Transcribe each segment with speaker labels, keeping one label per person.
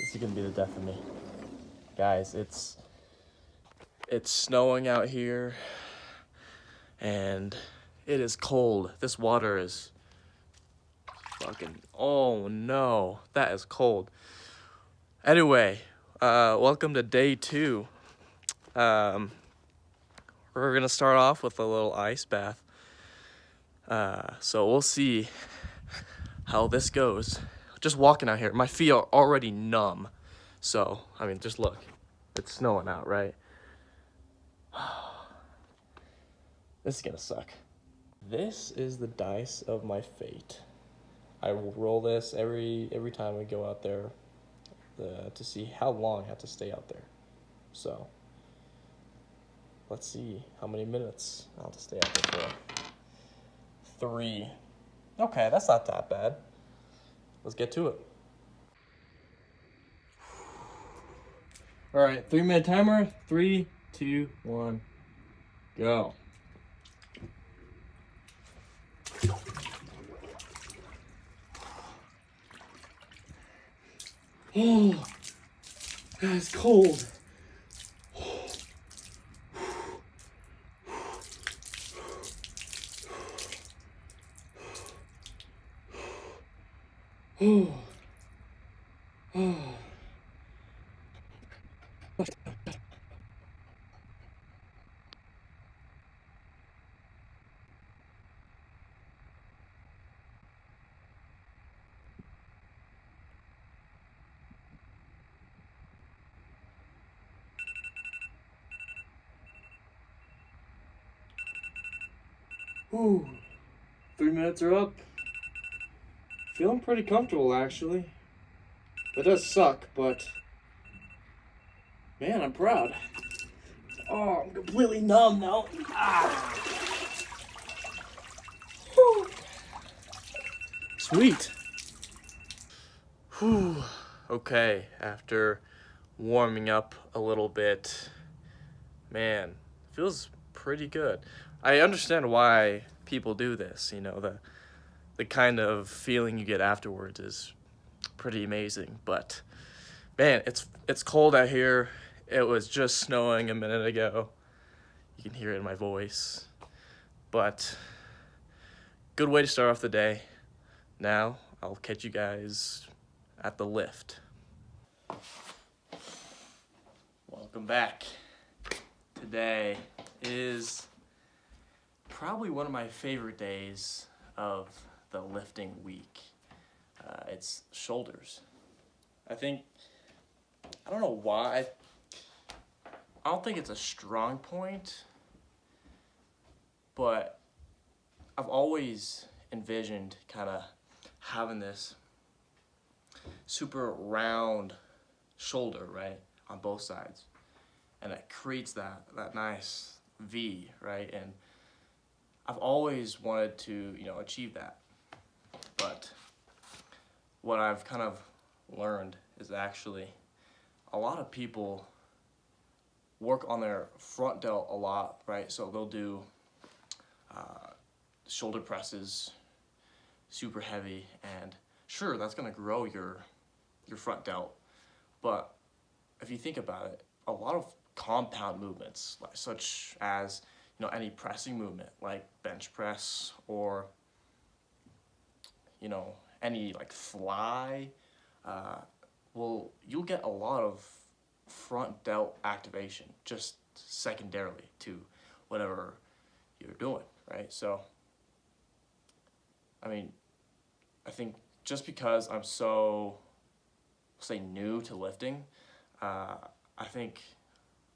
Speaker 1: This is gonna be the death of me. Guys, it's snowing out here and it is cold. This water is fucking, oh no, that is cold. Anyway, welcome to day 2. We're gonna start off with a little ice bath. So we'll see how this goes. Just walking out here, my feet are already numb. So, I mean, just look, it's snowing out, right? This is gonna suck. This is the dice of my fate. I will roll this every time we go out there to see how long I have to stay out there. So, let's see how many minutes I'll have to stay out there for. 3. Okay, that's not that bad. Let's get to it. All right, 3-minute timer. 3, 2, 1, go. Oh, that's cold. Oh. Oh. Ooh, 3 minutes are up. Feeling pretty comfortable, actually. It does suck, but man, I'm proud. Oh, I'm completely numb now. Ah. Whew. Sweet. Whew. Okay, after warming up a little bit, man, feels pretty good. I understand why people do this, you know, the kind of feeling you get afterwards is pretty amazing, but man, it's cold out here. It was just snowing a minute ago. You can hear it in my voice. But good way to start off the day. Now, I'll catch you guys at the lift. Welcome back. Today is probably one of my favorite days of the lifting week. It's shoulders. I don't know why. I don't think it's a strong point, but I've always envisioned kind of having this super round shoulder, right, on both sides. And it creates that nice V, right? And I've always wanted to, achieve that. But what I've kind of learned is actually a lot of people work on their front delt a lot, right? So they'll do shoulder presses, super heavy, and sure, that's gonna grow your front delt. But if you think about it, a lot of compound movements, such as any pressing movement, like bench press or any like fly, you'll get a lot of front delt activation just secondarily to whatever you're doing, right? So, I mean, I think just because I'm so, say, new to lifting, I think,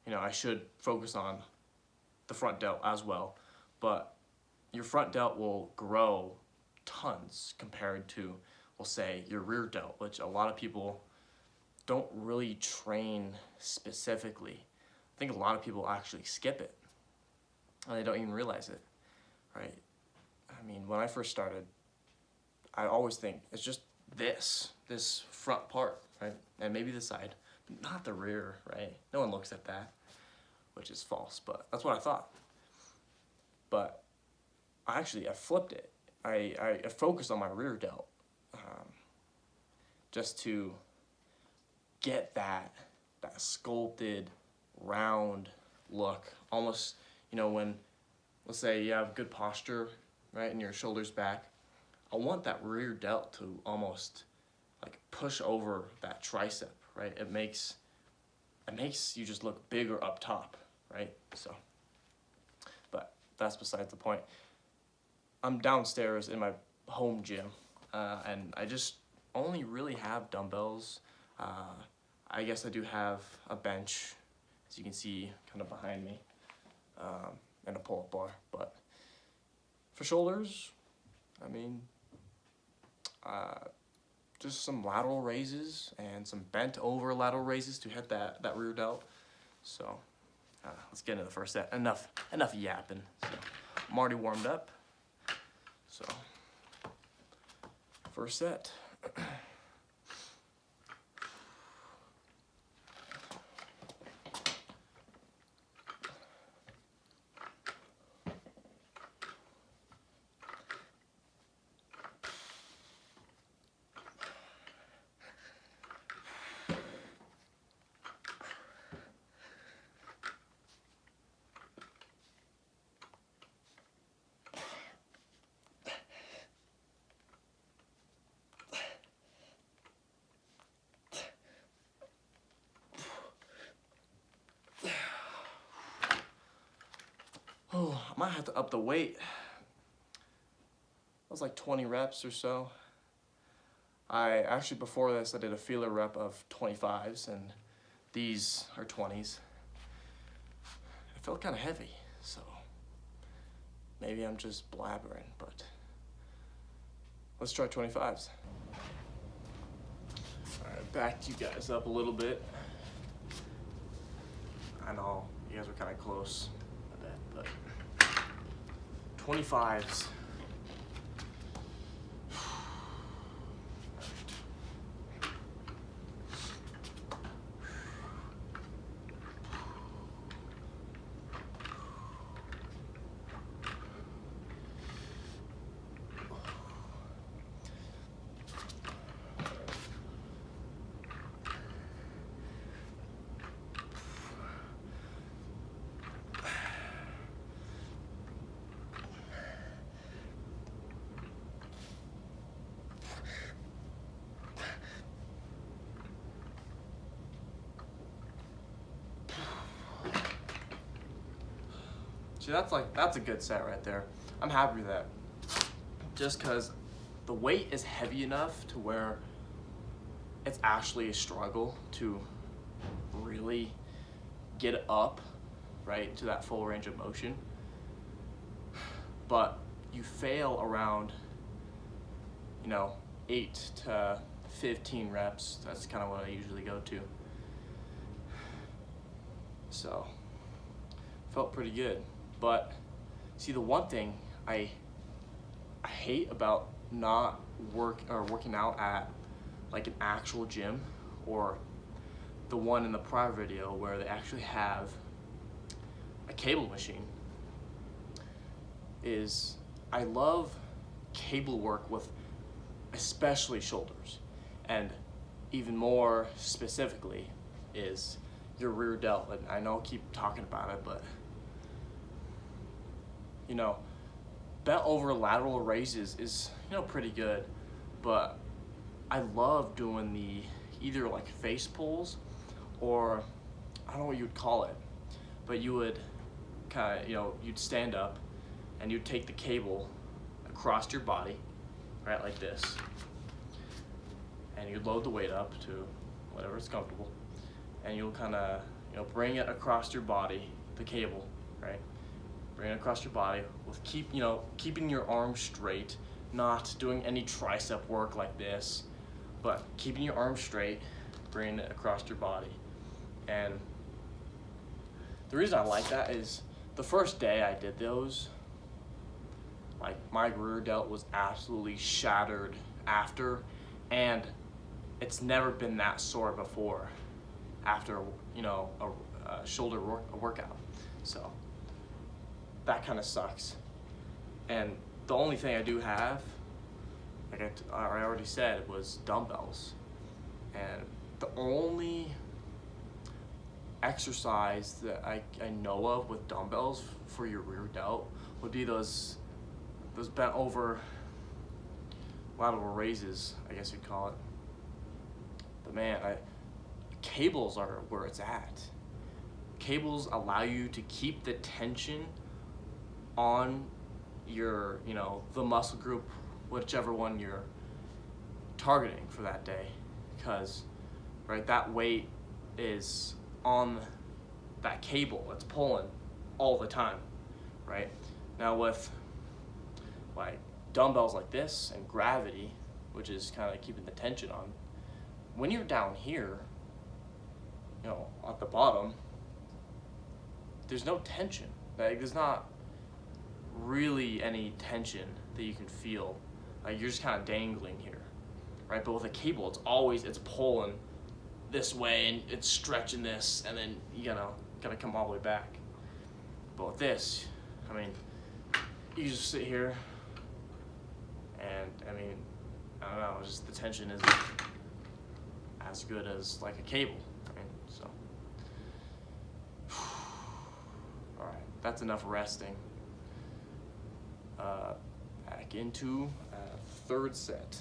Speaker 1: I should focus on the front delt as well. But your front delt will grow tons compared to, we'll say, your rear delt, which a lot of people don't really train specifically. I think a lot of people actually skip it and they don't even realize it, right? I mean, when I first started, I always think it's just this front part, right? And maybe the side, but not the rear, right? No one looks at that, which is false, but that's what I thought. But I flipped it. I focused on my rear delt just to get that sculpted, round look. Almost, you know, when, let's say you have good posture, right, and your shoulders back, I want that rear delt to almost like push over that tricep, right? It makes you just look bigger up top, right? So, but that's besides the point. I'm downstairs in my home gym, and I just only really have dumbbells. I guess I do have a bench, as you can see kind of behind me, and a pull-up bar. But for shoulders, I mean, just some lateral raises and some bent over lateral raises to hit that rear delt. So let's get into the first set. Enough yapping. So I'm already warmed up. So first set. Oh, I might have to up the weight. That was like 20 reps or so. I actually, before this, I did a feeler rep of 25s, and these are 20s. It felt kind of heavy, so maybe I'm just blabbering, but let's try 25s. All right, backed you guys up a little bit. I know you guys were kind of close a bit, but 25s. See, that's a good set right there. I'm happy with that. Just because the weight is heavy enough to where it's actually a struggle to really get up, right, to that full range of motion. But you fail around, 8 to 15 reps. That's kind of what I usually go to. So, felt pretty good. But see, the one thing I hate about not working out at like an actual gym, or the one in the prior video where they actually have a cable machine, is I love cable work with especially shoulders, and even more specifically is your rear delt. And I know I keep talking about it, but bent over lateral raises is, pretty good, but I love doing the either like face pulls, or I don't know what you would call it, but you would kind of, you'd stand up and you'd take the cable across your body, right, like this, and you'd load the weight up to whatever is comfortable, and you'll kind of, bring it across your body, the cable, right? Bring it across your body with keeping your arms straight, not doing any tricep work like this, but keeping your arms straight, bringing it across your body. And the reason I like that is the first day I did those, like my rear delt was absolutely shattered after, and it's never been that sore before after a shoulder workout. So that kind of sucks. And the only thing I do have, like I already said, was dumbbells. And the only exercise that I know of with dumbbells for your rear delt would be those bent over lateral raises, I guess you'd call it. But man, cables are where it's at. Cables allow you to keep the tension on your, the muscle group, whichever one you're targeting for that day, because, right, that weight is on that cable that's pulling all the time, right? Now with like dumbbells like this and gravity, which is kind of keeping the tension on, when you're down here, at the bottom, there's no tension. Like, there's not really any tension that you can feel. Like, you're just kind of dangling here, right? But with a cable, it's pulling this way and it's stretching this, and then gotta come all the way back. But with this, you just sit here, and I don't know, just the tension isn't as good as like a cable. So all right, that's enough resting. Back into third set,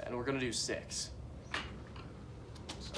Speaker 1: and we're gonna do 6. So.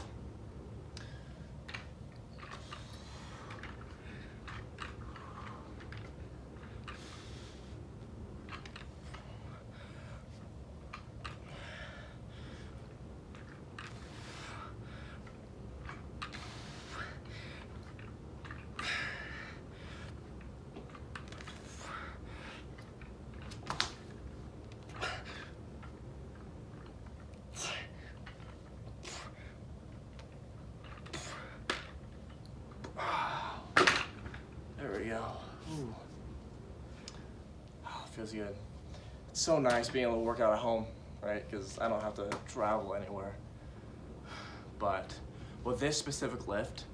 Speaker 1: There we go. Ooh. Oh, feels good. It's so nice being able to work out at home, right? Because I don't have to travel anywhere. But with this specific lift,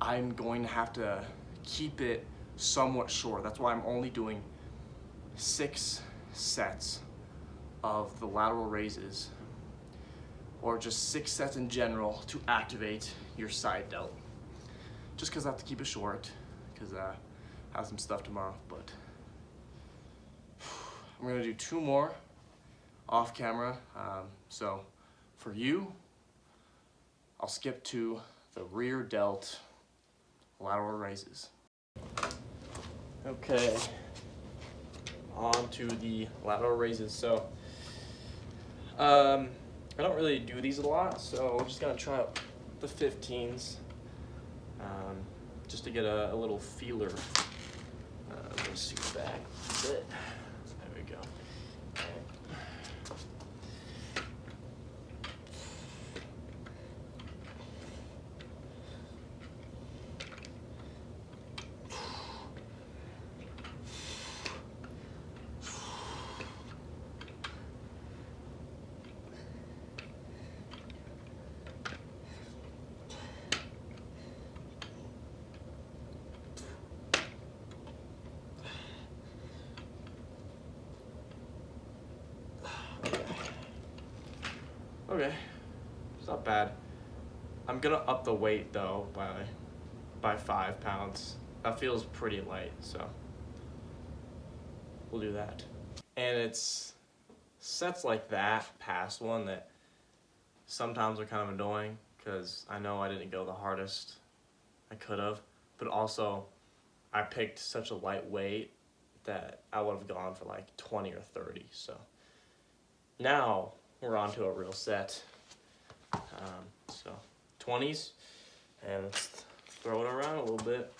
Speaker 1: I'm going to have to keep it somewhat short. That's why I'm only doing 6 sets of the lateral raises, or just 6 sets in general to activate your side delt. Just because I have to keep it short, because I have some stuff tomorrow. But I'm gonna do 2 more off camera. So for you, I'll skip to the rear delt lateral raises. Okay, on to the lateral raises. So I don't really do these a lot, so we're just gonna try out the 15s. Just to get a little feeler. Let me scoot back a bit. There we go. Okay, it's not bad. I'm gonna up the weight though by 5 pounds. That feels pretty light, so we'll do that. And it's sets like that past one that sometimes are kind of annoying, because I know I didn't go the hardest I could have, but also I picked such a light weight that I would have gone for like 20 or 30. So now we're on to a real set. So 20s, and let's throw it around a little bit.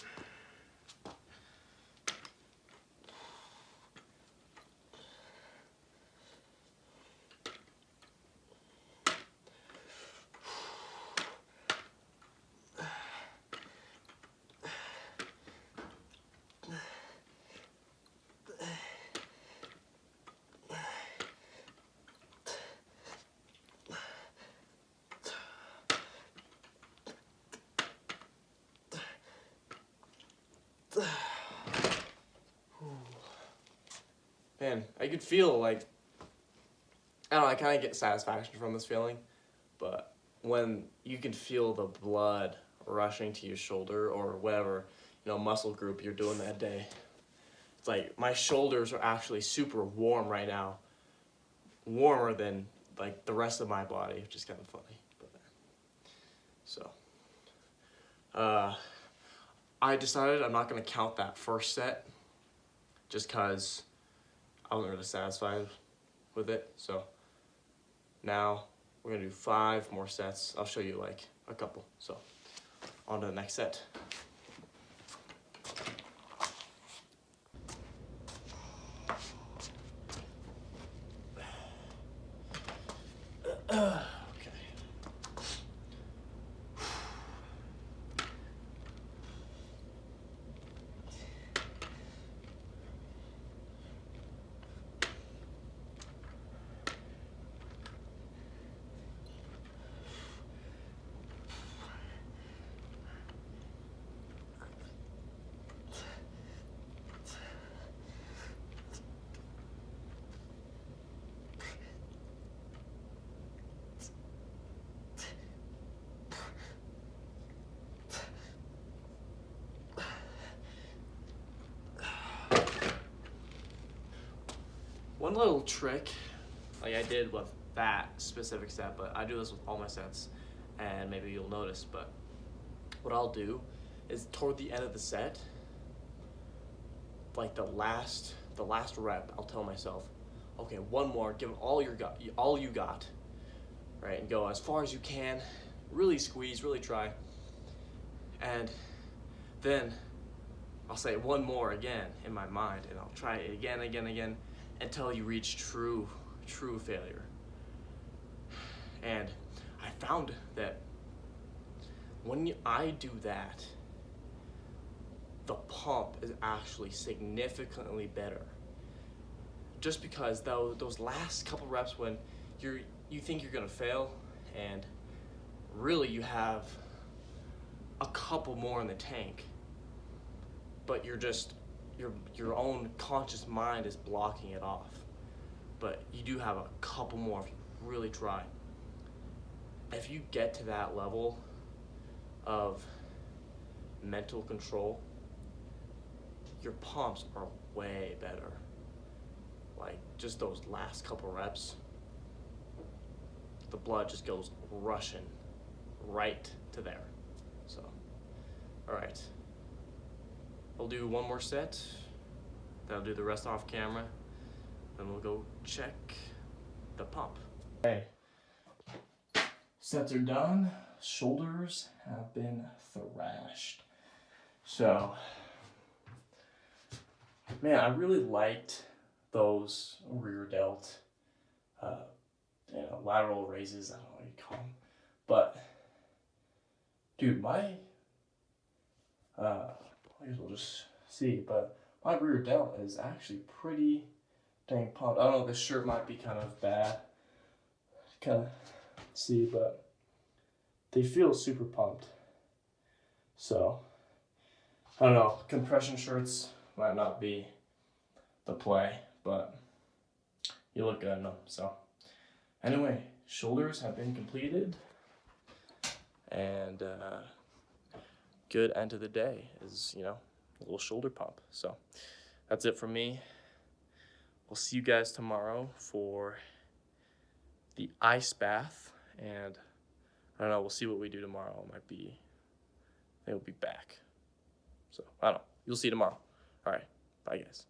Speaker 1: Man, I could feel like, I don't know, I kind of get satisfaction from this feeling, but when you can feel the blood rushing to your shoulder or whatever, muscle group you're doing that day. It's like my shoulders are actually super warm right now, warmer than like the rest of my body, which is kind of funny. But, so, I decided I'm not gonna count that first set, just cause I wasn't really satisfied with it. So now we're gonna do 5 more sets. I'll show you like a couple. So on to the next set. One little trick, like I did with that specific set, but I do this with all my sets, and maybe you'll notice, but what I'll do is toward the end of the set, like the last rep, I'll tell myself, okay, one more, give it all you got, right, and go as far as you can, really squeeze, really try, and then I'll say one more again in my mind, and I'll try it again, until you reach true failure. And I found that when I do that, the pump is actually significantly better. Just because those last couple reps when you think you're gonna fail, and really you have a couple more in the tank, but your own conscious mind is blocking it off. But you do have a couple more if you really try. If you get to that level of mental control, your pumps are way better. Like just those last couple reps, the blood just goes rushing right to there. So, all right. We'll do one more set, then I'll do the rest off camera, then we'll go check the pump. Okay, sets are done, shoulders have been thrashed. So, man, I really liked those rear delt, lateral raises, I don't know what you call them, but, dude, I guess we'll just see, but my rear delt is actually pretty dang pumped. I don't know, this shirt might be kind of bad, kind of see, but they feel super pumped. So, I don't know, compression shirts might not be the play, but you look good in them. So, anyway, shoulders have been completed, and good end of the day is, a little shoulder pump. So that's it from me. We'll see you guys tomorrow for the ice bath, and I don't know, we'll see what we do tomorrow. I think we'll be back. So I don't know. You'll see tomorrow. All right. Bye, guys.